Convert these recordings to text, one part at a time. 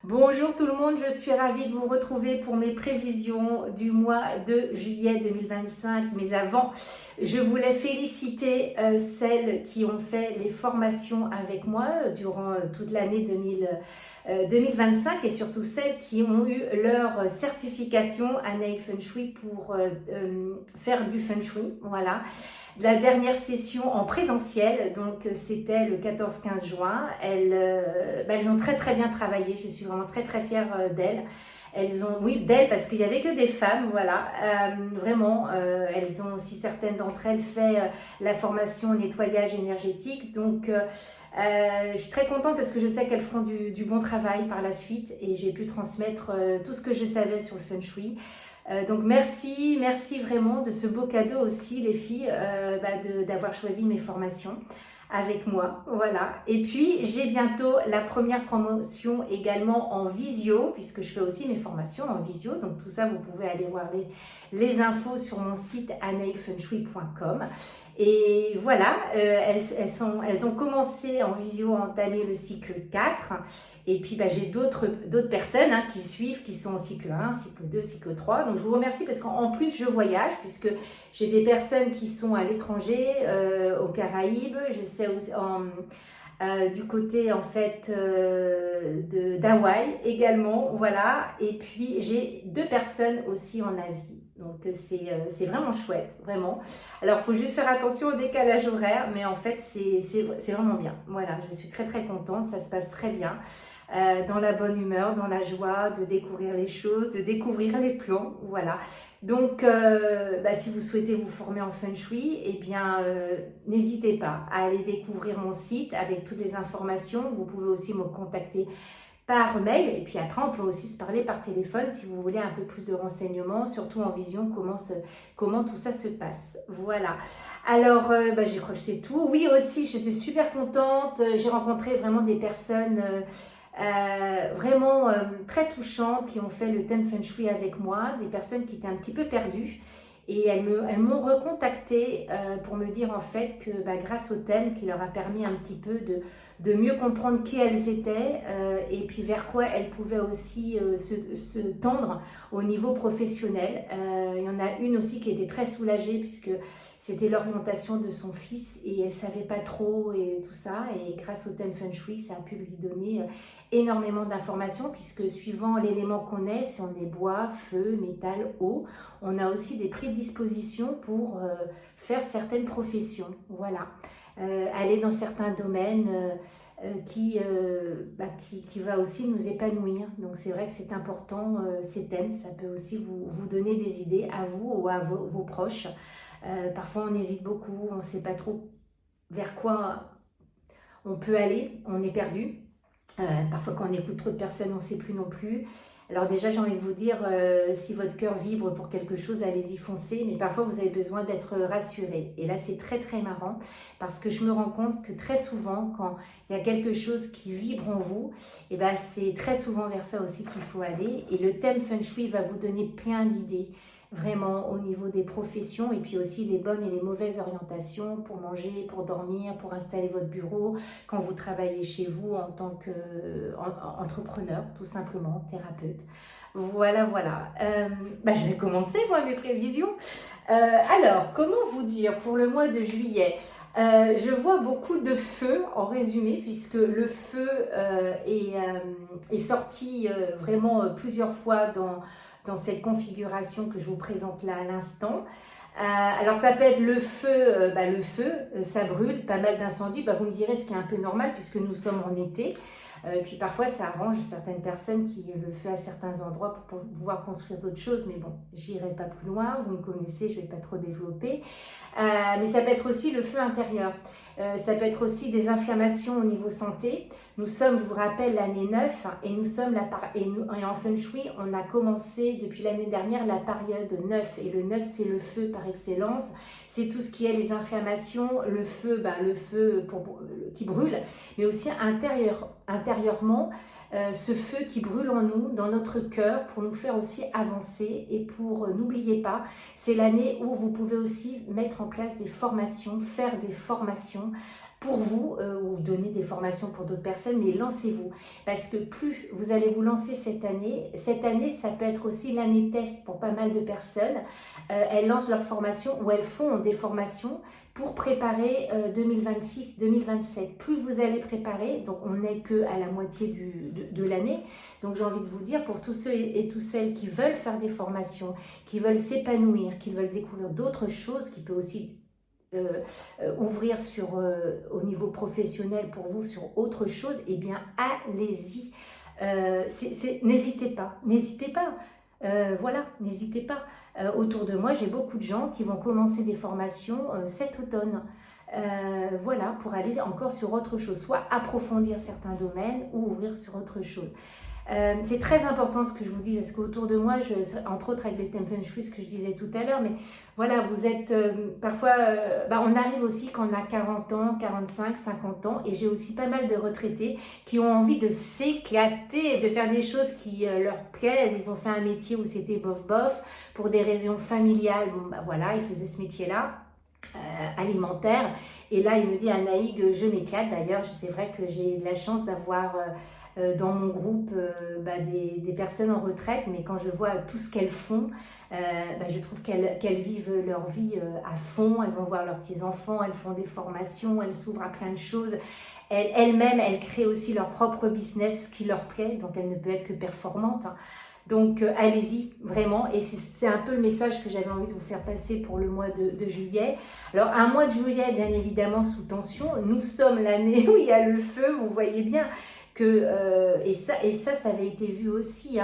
Bonjour tout le monde, je suis ravie de vous retrouver pour mes prévisions du mois de juillet 2025. Mais avant, je voulais féliciter celles qui ont fait les formations avec moi durant toute l'année 2025 et surtout celles qui ont eu leur certification à Nei Feng Shui pour faire du Feng Shui. Voilà. La dernière session en présentiel, donc c'était le 14-15 juin. Elles ont très bien travaillé. Je suis vraiment très fière d'elles. Oui, d'elles parce qu'il y avait que des femmes, voilà. Vraiment, elles ont aussi certaines d'entre elles fait la formation nettoyage énergétique. Donc, je suis très contente parce que je sais qu'elles feront du bon travail par la suite et j'ai pu transmettre tout ce que je savais sur le Feng Shui. Donc merci vraiment de ce beau cadeau aussi les filles, d'avoir choisi mes formations avec moi, voilà. Et puis j'ai bientôt la première promotion également en visio, puisque je fais aussi mes formations en visio, donc tout ça vous pouvez aller voir les infos sur mon site aneifengshui.com. Et voilà, elles ont commencé en visio à entamer le cycle 4. Et puis j'ai d'autres personnes qui suivent, qui sont en cycle 1, cycle 2, cycle 3. Donc je vous remercie parce qu'en plus je voyage, puisque j'ai des personnes qui sont à l'étranger, aux Caraïbes. Je sais aussi du côté en fait d'Hawaï également, voilà. Et puis j'ai 2 personnes aussi en Asie. Donc c'est vraiment chouette, vraiment. Alors il faut juste faire attention au décalage horaire, mais en fait c'est vraiment bien. Voilà, je suis très contente, ça se passe très bien. Dans la bonne humeur, dans la joie de découvrir les choses, de découvrir les plans, voilà. Donc, si vous souhaitez vous former en Feng Shui, eh bien, n'hésitez pas à aller découvrir mon site avec toutes les informations. Vous pouvez aussi me contacter par mail et puis après on peut aussi se parler par téléphone si vous voulez un peu plus de renseignements, surtout en vision, comment tout ça se passe. Voilà. Alors, je crois que c'est tout. Oui, aussi, j'étais super contente. J'ai rencontré vraiment des personnes vraiment très touchantes qui ont fait le thème Feng Shui avec moi, des personnes qui étaient un petit peu perdues. Et elles m'ont recontacté pour me dire en fait que grâce au thème qui leur a permis un petit peu de mieux comprendre qui elles étaient et puis vers quoi elles pouvaient aussi se tendre au niveau professionnel. Il y en a une aussi qui était très soulagée puisque c'était l'orientation de son fils et elle ne savait pas trop et tout ça. Et grâce au thème Feng Shui, ça a pu lui donner énormément d'informations puisque suivant l'élément qu'on est, si on est bois, feu, métal, eau, on a aussi des prédispositions pour faire certaines professions. Voilà. Aller dans certains domaines qui va aussi nous épanouir. Donc c'est vrai que c'est important, ces thèmes, ça peut aussi vous donner des idées à vous ou à vos proches. Parfois on hésite beaucoup, on ne sait pas trop vers quoi on peut aller, on est perdu. Parfois quand on écoute trop de personnes, on ne sait plus non plus. Alors déjà j'ai envie de vous dire, si votre cœur vibre pour quelque chose, allez-y foncez, mais parfois vous avez besoin d'être rassuré. Et là c'est très marrant, parce que je me rends compte que très souvent, quand il y a quelque chose qui vibre en vous, et c'est très souvent vers ça aussi qu'il faut aller. Et le thème Feng Shui va vous donner plein d'idées, vraiment au niveau des professions et puis aussi les bonnes et les mauvaises orientations pour manger, pour dormir, pour installer votre bureau, quand vous travaillez chez vous en tant qu'entrepreneur, tout simplement, thérapeute. Voilà. Je vais commencer moi mes prévisions. Alors, comment vous dire pour le mois de juillet? Je vois beaucoup de feu en résumé puisque le feu est sorti vraiment plusieurs fois dans cette configuration que je vous présente là à l'instant. Alors ça peut être le feu, ça brûle, pas mal d'incendies, vous me direz ce qui est un peu normal puisque nous sommes en été. Puis parfois ça arrange certaines personnes qui le font à certains endroits pour pouvoir construire d'autres choses, mais bon, j'irai pas plus loin, vous me connaissez, je vais pas trop développer. Mais ça peut être aussi le feu intérieur, ça peut être aussi des inflammations au niveau santé. Nous sommes, je vous rappelle, l'année 9 et nous sommes et en Feng Shui, on a commencé depuis l'année dernière la période 9 et le 9 c'est le feu par excellence, c'est tout ce qui est les inflammations, le feu qui brûle, mais aussi intérieurement, ce feu qui brûle en nous, dans notre cœur, pour nous faire aussi avancer et pour, n'oubliez pas, c'est l'année où vous pouvez aussi mettre en place des formations, faire des formations pour vous ou donner des formations pour d'autres personnes, mais lancez-vous. Parce que plus vous allez vous lancer cette année, ça peut être aussi l'année test pour pas mal de personnes. Elles lancent leurs formations ou elles font des formations pour préparer 2026-2027. Plus vous allez préparer, donc on n'est qu'à la moitié de l'année, donc j'ai envie de vous dire, pour tous ceux et toutes celles qui veulent faire des formations, qui veulent s'épanouir, qui veulent découvrir d'autres choses, qui peut aussi ouvrir au niveau professionnel pour vous sur autre chose, eh bien allez-y. N'hésitez pas, voilà, n'hésitez pas. Autour de moi, j'ai beaucoup de gens qui vont commencer des formations cet automne. Voilà, pour aller encore sur autre chose, soit approfondir certains domaines ou ouvrir sur autre chose. C'est très important ce que je vous dis, parce qu'autour de moi, entre autres avec les thèmes Feng Shui, ce que je disais tout à l'heure, mais voilà, vous êtes parfois, on arrive aussi quand on a 40 ans, 45, 50 ans, et j'ai aussi pas mal de retraités qui ont envie de s'éclater, de faire des choses qui leur plaisent. Ils ont fait un métier où c'était bof-bof, pour des raisons familiales, bon voilà, ils faisaient ce métier-là. Alimentaire, et là il me dit Anaïg, je m'éclate. D'ailleurs, c'est vrai que j'ai de la chance d'avoir dans mon groupe des personnes en retraite, mais quand je vois tout ce qu'elles font, je trouve qu'elles vivent leur vie à fond. Elles vont voir leurs petits-enfants, elles font des formations, elles s'ouvrent à plein de choses. Elles-mêmes, elles créent aussi leur propre business qui leur plaît, donc elles ne peuvent être que performantes. Donc allez-y, vraiment, et c'est un peu le message que j'avais envie de vous faire passer pour le mois de juillet. Alors un mois de juillet, bien évidemment, sous tension, nous sommes l'année où il y a le feu, vous voyez bien que, et ça avait été vu aussi,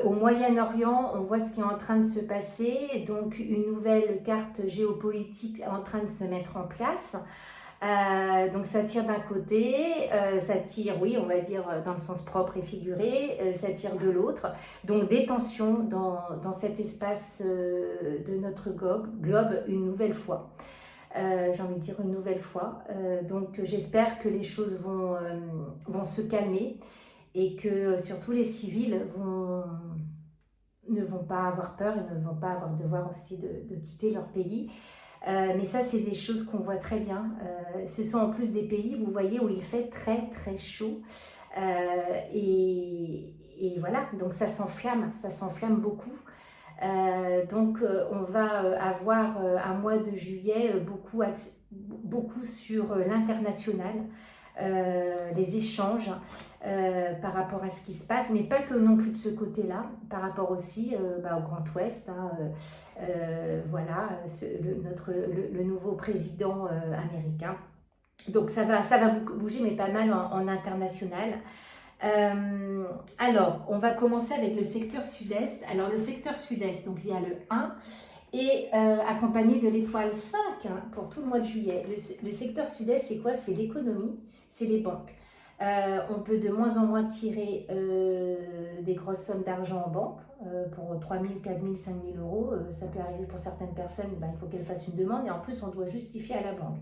au Moyen-Orient, on voit ce qui est en train de se passer, donc une nouvelle carte géopolitique est en train de se mettre en place. Donc ça tire d'un côté, ça tire, oui, on va dire dans le sens propre et figuré, ça tire de l'autre. Donc des tensions dans cet espace de notre globe une nouvelle fois. J'ai envie de dire une nouvelle fois. Donc j'espère que les choses vont se calmer et que surtout les civils ne vont pas avoir peur et ne vont pas devoir aussi de quitter leur pays. Mais ça, c'est des choses qu'on voit très bien. Ce sont en plus des pays, vous voyez, où il fait très très chaud. Et voilà, donc ça s'enflamme beaucoup. Donc on va avoir un mois de juillet beaucoup sur l'international, les échanges par rapport à ce qui se passe, mais pas que non plus de ce côté-là, par rapport aussi au Grand Ouest, voilà, le nouveau président américain. Donc ça va beaucoup bouger, mais pas mal en international. Alors, on va commencer avec le secteur sud-est. Alors, le secteur sud-est, donc il y a le 1 et accompagné de l'étoile 5 pour tout le mois de juillet. Le secteur sud-est, c'est quoi? C'est l'économie, c'est les banques. On peut de moins en moins tirer des grosses sommes d'argent en banque pour 3 000, 4 000, 5 000 euros. Ça peut arriver pour certaines personnes, il faut qu'elles fassent une demande et en plus, on doit justifier à la banque.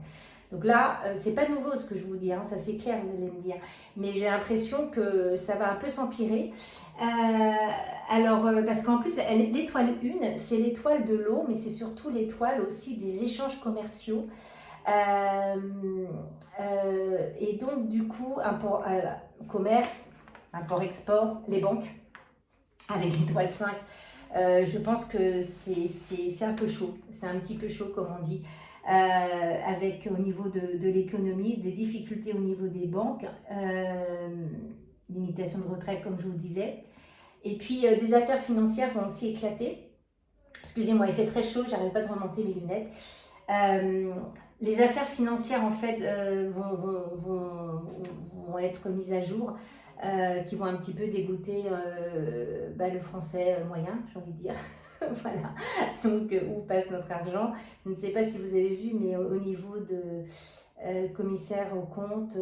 Donc là, c'est pas nouveau ce que je vous dis, ça c'est clair, vous allez me dire. Mais j'ai l'impression que ça va un peu s'empirer. Parce qu'en plus, l'étoile 1, c'est l'étoile de l'eau, mais c'est surtout l'étoile aussi des échanges commerciaux. Et donc, du coup, commerce, import-export, les banques, avec l'étoile 5, je pense que c'est un peu chaud. C'est un petit peu chaud, comme on dit. Avec au niveau de l'économie, des difficultés au niveau des banques, limitation de retraite comme je vous le disais, et puis des affaires financières vont aussi éclater. Excusez-moi, il fait très chaud, j'arrête pas de remonter mes lunettes. Les affaires financières en fait vont être mises à jour, qui vont un petit peu dégoûter le français moyen, j'ai envie de dire. Voilà, donc où passe notre argent? Je ne sais pas si vous avez vu, mais au niveau de commissaire aux comptes,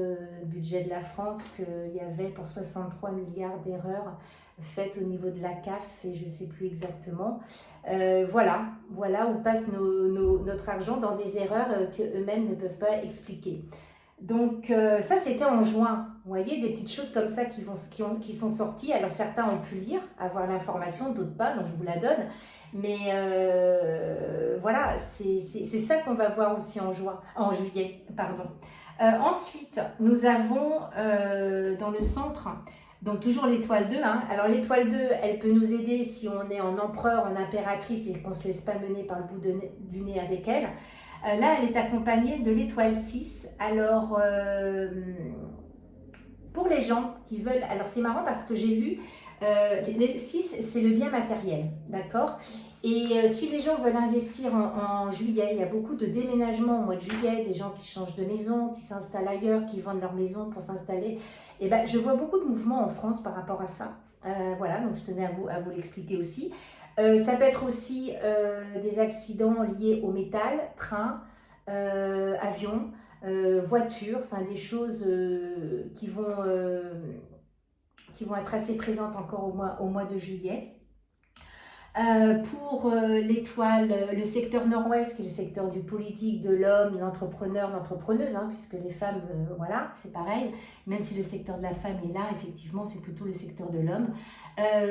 budget de la France, qu'il y avait pour 63 milliards d'erreurs faites au niveau de la CAF, et je ne sais plus exactement. Voilà où passe notre argent dans des erreurs qu'eux-mêmes ne peuvent pas expliquer. Donc ça, c'était en juin. Vous voyez, des petites choses comme ça qui sont sorties. Alors certains ont pu lire, avoir l'information, d'autres pas, donc je vous la donne. Mais voilà, c'est ça qu'on va voir aussi en juillet. Pardon. Ensuite, nous avons dans le centre, donc toujours l'étoile 2. Hein. Alors l'étoile 2, elle peut nous aider si on est en empereur, en impératrice et qu'on ne se laisse pas mener par le bout du nez avec elle. Là, elle est accompagnée de l'étoile 6. Alors, pour les gens qui veulent... Alors, c'est marrant parce que j'ai vu, les 6, c'est le bien matériel, d'accord? Et si les gens veulent investir en juillet, il y a beaucoup de déménagements au mois de juillet, des gens qui changent de maison, qui s'installent ailleurs, qui vendent leur maison pour s'installer. Et ben, je vois beaucoup de mouvements en France par rapport à ça. Voilà, donc je tenais à vous l'expliquer aussi. Ça peut être aussi des accidents liés au métal, train, avion, voiture, enfin des choses qui vont être assez présentes encore au mois de juillet. Pour l'étoile, le secteur nord-ouest, qui est le secteur du politique, de l'homme, de l'entrepreneur, l'entrepreneuse, hein, puisque les femmes, voilà, c'est pareil, même si le secteur de la femme est là, effectivement, c'est plutôt le secteur de l'homme.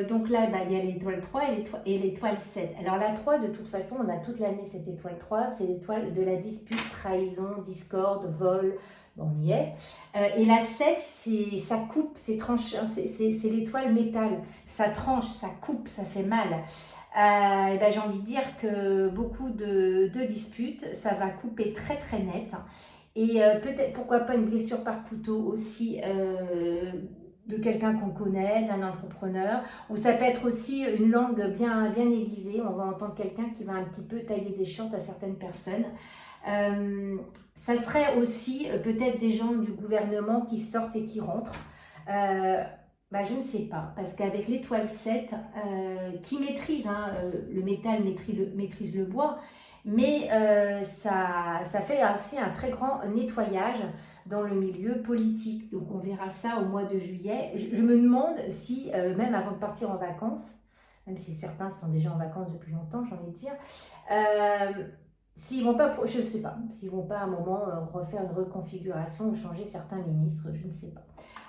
Donc là, bah, il y a l'étoile 3 et l'étoile 7. Alors la 3, de toute façon, on a toute l'année cette étoile 3, c'est l'étoile de la dispute, trahison, discorde, vol, bon, on y est. Et la 7, ça coupe, c'est tranchant, c'est l'étoile métal, ça tranche, ça coupe, ça fait mal. Et ben, j'ai envie de dire que beaucoup de disputes, ça va couper très très net. Et peut-être, pourquoi pas une blessure par couteau aussi de quelqu'un qu'on connaît, d'un entrepreneur. Ou ça peut être aussi une langue bien aiguisée. On va entendre quelqu'un qui va un petit peu tailler des shorts à certaines personnes. Ça serait aussi peut-être des gens du gouvernement qui sortent et qui rentrent. Bah, je ne sais pas, parce qu'avec l'étoile 7, qui maîtrise, hein, le métal maîtrise le bois, mais ça fait aussi un très grand nettoyage dans le milieu politique. Donc on verra ça au mois de juillet. Je me demande si, même avant de partir en vacances, même si certains sont déjà en vacances depuis longtemps, j'ai envie de dire, s'ils vont pas, je ne sais pas, s'ils vont pas à un moment refaire une reconfiguration ou changer certains ministres, je ne sais pas.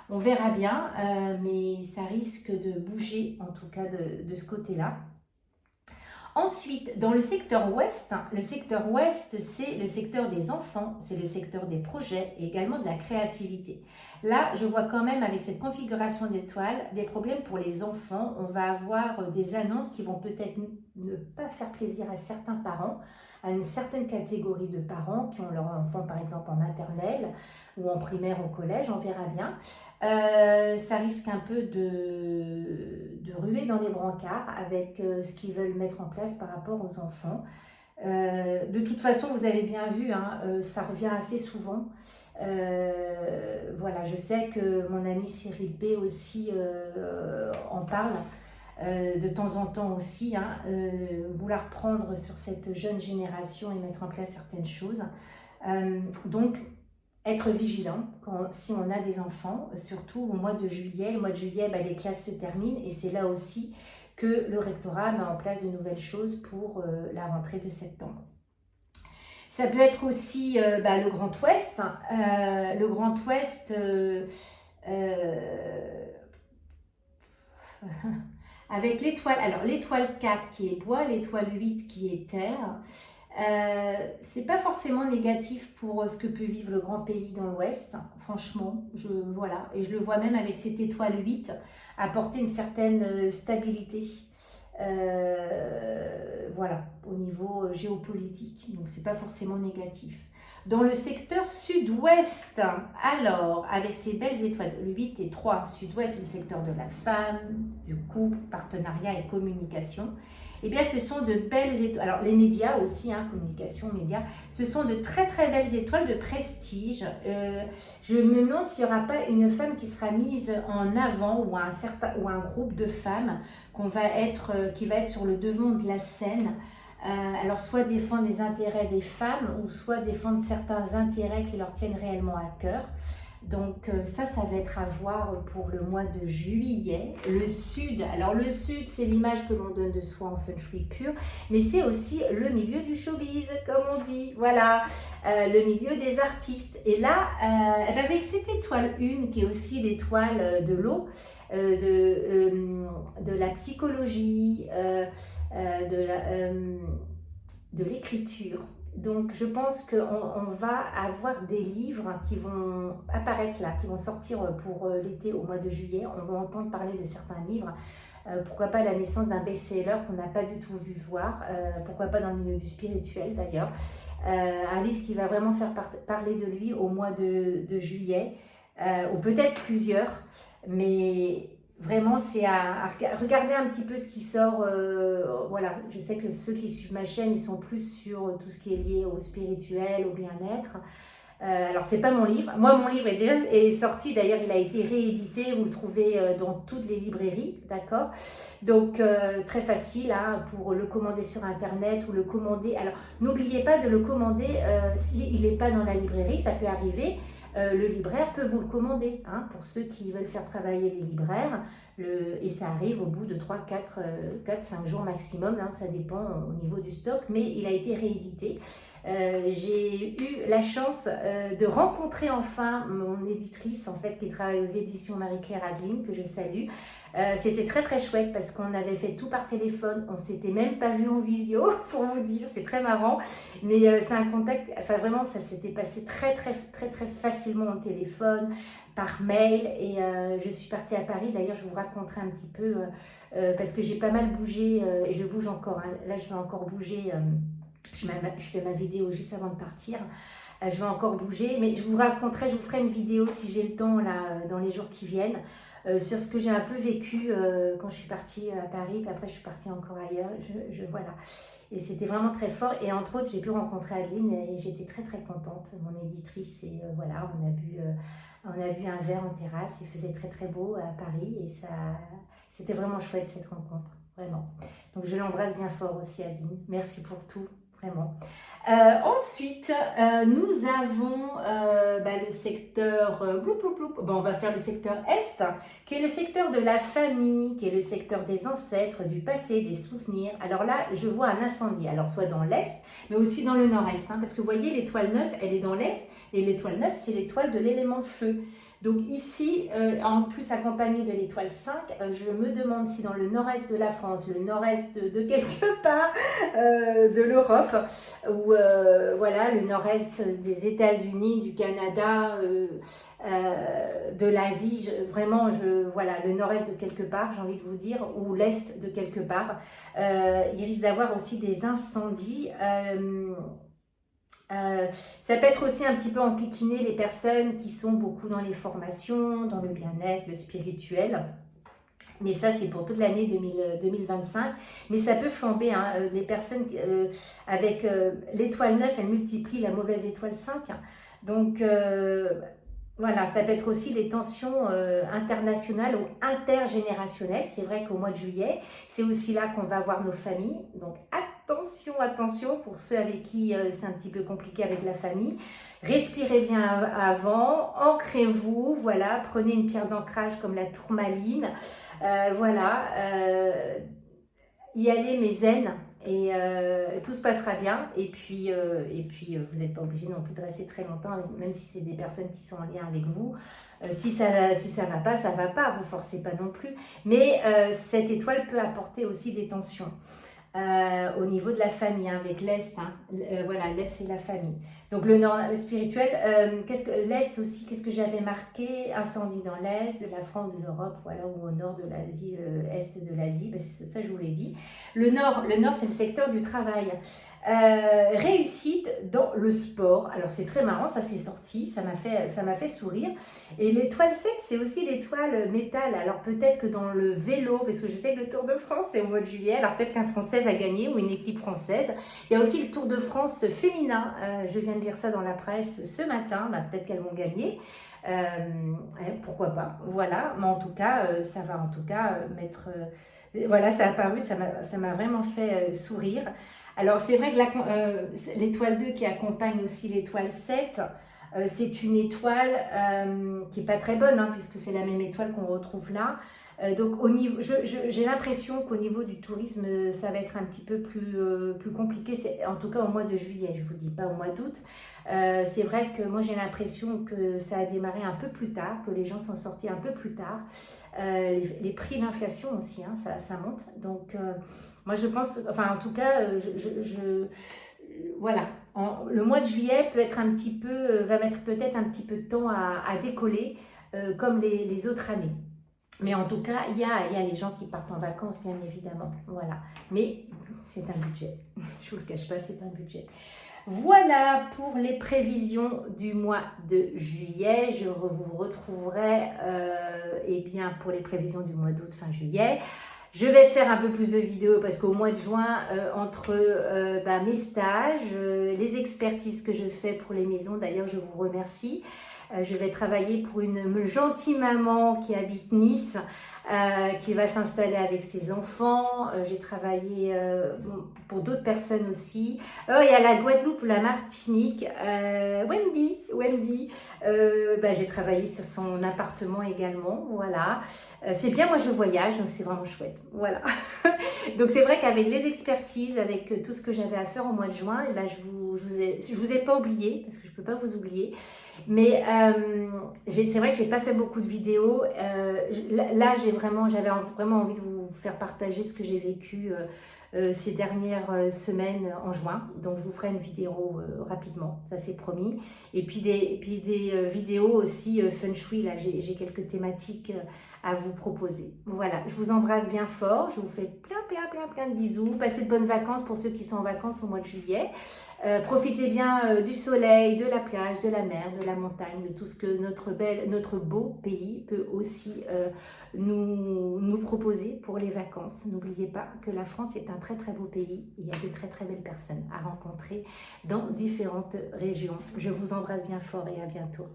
On verra bien, mais ça risque de bouger en tout cas de ce côté-là. Ensuite, dans le secteur ouest, c'est le secteur des enfants, c'est le secteur des projets et également de la créativité. Là, je vois quand même avec cette configuration d'étoiles des problèmes pour les enfants. On va avoir des annonces qui vont peut-être ne pas faire plaisir à certains parents, à une certaine catégorie de parents qui ont leur enfant par exemple en maternelle ou en primaire au collège, on verra bien. Ça risque un peu de ruer dans les brancards avec ce qu'ils veulent mettre en place par rapport aux enfants. De toute façon, vous avez bien vu, hein, ça revient assez souvent. Voilà, je sais que mon ami Cyril P aussi en parle. De temps en temps aussi, hein, vouloir prendre sur cette jeune génération et mettre en place certaines choses. Donc, être vigilant si on a des enfants, surtout au mois de juillet. Le mois de juillet, bah, les classes se terminent et c'est là aussi que le rectorat met en place de nouvelles choses pour la rentrée de septembre. Ça peut être aussi bah, le Grand Ouest. Le Grand Ouest... avec l'étoile, alors l'étoile 4 qui est bois, l'étoile 8 qui est terre, c'est pas forcément négatif pour ce que peut vivre le grand pays dans l'Ouest, franchement, voilà, et je le vois même avec cette étoile 8 apporter une certaine stabilité, voilà, au niveau géopolitique, donc c'est pas forcément négatif. Dans le secteur sud-ouest, alors, avec ces belles étoiles, le 8 et 3, sud-ouest, c'est le secteur de la femme, du couple, partenariat et communication. Eh bien, ce sont de belles étoiles. Alors, les médias aussi, hein, communication, médias, ce sont de très, très belles étoiles de prestige. Je me demande s'il n'y aura pas une femme qui sera mise en avant ou un groupe de femmes qui va être sur le devant de la scène. Alors soit défendre les intérêts des femmes ou soit défendre certains intérêts qui leur tiennent réellement à cœur. Donc ça va être à voir pour le mois de juillet. Le sud, alors le sud, c'est l'image que l'on donne de soi en feng shui pur, mais c'est aussi le milieu du showbiz, comme on dit, voilà, le milieu des artistes. Et là, avec cette étoile 1, qui est aussi l'étoile de l'eau, de la psychologie, de l'écriture. Donc je pense qu'on va avoir des livres qui vont apparaître là, qui vont sortir pour l'été au mois de juillet. On va entendre parler de certains livres. Pourquoi pas la naissance d'un best-seller qu'on n'a pas du tout vu voir. Pourquoi pas dans le milieu du spirituel d'ailleurs. Un livre qui va vraiment faire parler de lui au mois de juillet. Ou peut-être plusieurs. Mais vraiment, c'est à regarder un petit peu ce qui sort. Voilà, je sais que ceux qui suivent ma chaîne, ils sont plus sur tout ce qui est lié au spirituel, au bien-être. Alors, c'est pas mon livre. Moi, mon livre est sorti. D'ailleurs, il a été réédité. Vous le trouvez dans toutes les librairies, d'accord? Donc, très facile hein, pour le commander sur Internet ou le commander. Alors, n'oubliez pas de le commander s'il n'est pas dans la librairie. Ça peut arriver. Le libraire peut vous le commander, hein, pour ceux qui veulent faire travailler les libraires, et ça arrive au bout de 3, 4, 5 jours maximum, hein, ça dépend au niveau du stock, mais il a été réédité. J'ai eu la chance de rencontrer enfin mon éditrice, en fait, qui travaille aux éditions Marie-Claire Adeline, que je salue. C'était très très chouette parce qu'on avait fait tout par téléphone, on s'était même pas vu en visio pour vous dire, c'est très marrant, mais c'est un contact, enfin vraiment ça s'était passé très facilement au téléphone, par mail, et je suis partie à Paris. D'ailleurs je vous raconterai un petit peu parce que j'ai pas mal bougé et je bouge encore, hein. Là je vais encore bouger, je fais ma vidéo juste avant de partir. Je vais encore bouger, mais je vous raconterai, je vous ferai une vidéo si j'ai le temps là dans les jours qui viennent. Sur ce que j'ai un peu vécu quand je suis partie à Paris, puis après je suis partie encore ailleurs, voilà. Et c'était vraiment très fort, et entre autres j'ai pu rencontrer Adeline et j'étais très contente, mon éditrice, et voilà, on a bu un verre en terrasse, il faisait très beau à Paris, et c'était vraiment chouette cette rencontre, vraiment. Donc je l'embrasse bien fort aussi Adeline, merci pour tout, vraiment. Ensuite, nous avons le secteur, on va faire le secteur Est, qui est le secteur de la famille, qui est le secteur des ancêtres, du passé, des souvenirs. Alors là, je vois un incendie, alors soit dans l'Est, mais aussi dans le Nord-Est, hein, parce que vous voyez, l'étoile 9, elle est dans l'Est, et l'étoile 9, c'est l'étoile de l'élément feu. Donc ici, en plus accompagné de l'étoile 5, je me demande si dans le nord-est de la France, le nord-est de quelque part de l'Europe, ou voilà, le nord-est des États-Unis, du Canada, de l'Asie, voilà, le nord-est de quelque part, j'ai envie de vous dire, ou l'est de quelque part, il risque d'avoir aussi des incendies. Ça peut être aussi un petit peu enquiquiner les personnes qui sont beaucoup dans les formations, dans le bien-être, le spirituel. Mais ça, c'est pour toute l'année 2025. Mais ça peut flamber, hein, les personnes avec l'étoile 9, elle multiplie la mauvaise étoile 5. Donc, voilà, ça peut être aussi les tensions internationales ou intergénérationnelles. C'est vrai qu'au mois de juillet, c'est aussi là qu'on va voir nos familles. Donc, attention pour ceux avec qui c'est un petit peu compliqué avec la famille. Respirez bien avant, ancrez-vous, voilà, prenez une pierre d'ancrage comme la tourmaline, voilà, y allez mais zen, et tout se passera bien, et puis vous n'êtes pas obligé non plus de rester très longtemps, même si c'est des personnes qui sont en lien avec vous. Si ça va pas, vous forcez pas non plus, mais cette étoile peut apporter aussi des tensions. Au niveau de la famille, hein, avec l'Est, hein, voilà, l'Est c'est la famille. Donc le nord spirituel, l'Est aussi, qu'est-ce que j'avais marqué? Incendie dans l'Est de la France, de l'Europe, voilà, ou au nord de l'Asie, Est de l'Asie, ben, ça je vous l'ai dit. Le nord c'est le secteur du travail. Réussite dans le sport, alors c'est très marrant, ça c'est sorti, ça m'a fait sourire. Et l'étoile 7, c'est aussi l'étoile métal. Alors peut-être que dans le vélo, parce que je sais que le Tour de France c'est au mois de juillet, alors peut-être qu'un Français va gagner ou une équipe française. Il y a aussi le Tour de France féminin, je viens de lire ça dans la presse ce matin, peut-être qu'elles vont gagner. Pourquoi pas, voilà, mais en tout cas, ça va en tout cas mettre... voilà, ça a apparu, ça m'a vraiment fait sourire. Alors, c'est vrai que l'étoile 2 qui accompagne aussi l'étoile 7, C'est une étoile qui n'est pas très bonne, hein, puisque c'est la même étoile qu'on retrouve là. Donc au niveau, j'ai l'impression qu'au niveau du tourisme, ça va être un petit peu plus compliqué, en tout cas au mois de juillet, je ne vous dis pas au mois d'août. C'est vrai que moi j'ai l'impression que ça a démarré un peu plus tard, que les gens sont sortis un peu plus tard. Les prix, l'inflation aussi, hein, ça monte. Donc moi je pense, enfin en tout cas, voilà, le mois de juillet peut être un petit peu, va mettre peut-être un petit peu de temps à décoller, comme les autres années. Mais en tout cas, il y a les gens qui partent en vacances, bien évidemment. Voilà. Mais c'est un budget. Je ne vous le cache pas, c'est un budget. Voilà pour les prévisions du mois de juillet. Je vous retrouverai eh bien, pour les prévisions du mois d'août, fin juillet. Je vais faire un peu plus de vidéos parce qu'au mois de juin, entre mes stages, les expertises que je fais pour les maisons, d'ailleurs je vous remercie. Je vais travailler pour une gentille maman qui habite Nice, qui va s'installer avec ses enfants. J'ai travaillé pour d'autres personnes aussi. Il y a la Guadeloupe, la Martinique, Wendy. J'ai travaillé sur son appartement également. Voilà. C'est bien, moi je voyage, donc c'est vraiment chouette. Voilà. Donc c'est vrai qu'avec les expertises, avec tout ce que j'avais à faire au mois de juin, et là, je vous ai pas oublié, parce que je peux pas vous oublier. Mais c'est vrai que j'ai pas fait beaucoup de vidéos. Là, j'avais vraiment envie de vous faire partager ce que j'ai vécu ces dernières semaines en juin. Donc, je vous ferai une vidéo rapidement, ça c'est promis. Et puis des vidéos aussi feng shui. Là, j'ai quelques thématiques à vous proposer. Voilà, je vous embrasse bien fort. Je vous fais plein de bisous. Passez de bonnes vacances pour ceux qui sont en vacances au mois de juillet. Profitez bien du soleil, de la plage, de la mer, de la montagne, de tout ce que notre beau pays peut aussi nous proposer pour les vacances. N'oubliez pas que la France est un très beau pays. Il y a de très belles personnes à rencontrer dans différentes régions. Je vous embrasse bien fort et à bientôt.